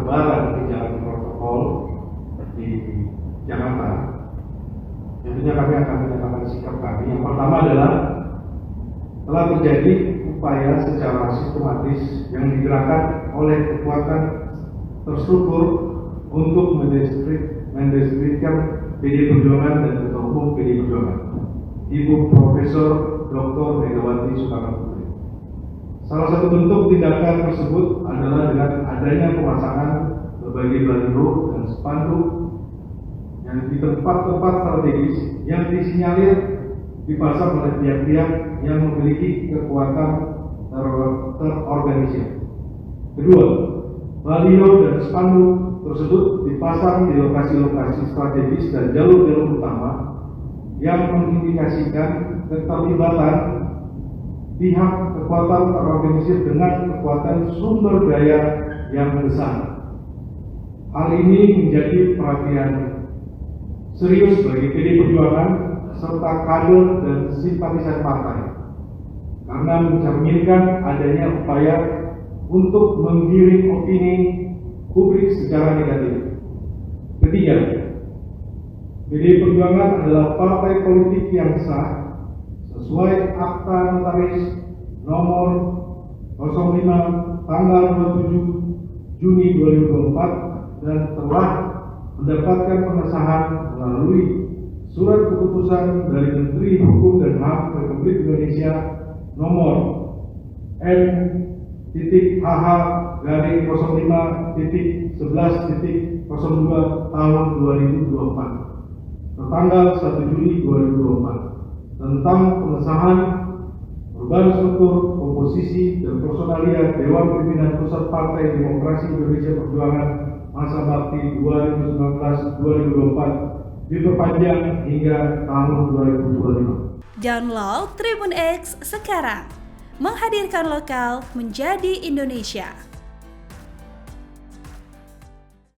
pelanggaran kebijakan protokol di Jakarta, tentunya kami akan menyatakan sikap kami. Yang pertama adalah telah terjadi upaya secara sistematis yang digerakkan oleh kekuatan terstruktur untuk mendiskreditkan PD Perjuangan dan Ketua Umum PD Perjuangan, Ibu Profesor Dr. Megawati Soekarno Putri. Salah satu bentuk tindakan tersebut adalah dengan adanya pemasangan berbagai baliho dan spanduk yang di tempat-tempat strategis yang disinyalir dipasang oleh pihak-pihak yang memiliki kekuatan terorganisir. Kedua, baliho dan spanduk tersebut dipasang di lokasi-lokasi strategis dan jalur-jalur utama yang mengindikasikan keterlibatan pihak kekuatan terorganisir dengan kekuatan sumber daya yang besar. Hal ini menjadi perhatian serius bagi PD Perjuangan serta kader dan simpatisan partai, karena mencerminkan adanya upaya untuk menggiring opini publik secara negatif. Ketiga, PD Perjuangan adalah partai politik yang sah sesuai Akta Notaris nomor 05 tanggal 27 Juni 2024 dan telah mendapatkan pengesahan melalui surat keputusan dari Menteri Hukum dan HAM Republik Indonesia nomor M.HH-05.11.02 tahun 2024 tertanggal 1 Juli 2024 tentang pengesahan perubahan struktur, komposisi, dan personalia Dewan Pimpinan Pusat Partai Demokrasi Indonesia Perjuangan masa bakti 2019-2024 diperpanjang hingga tahun 2025. Download Tribun X sekarang, menghadirkan lokal menjadi Indonesia.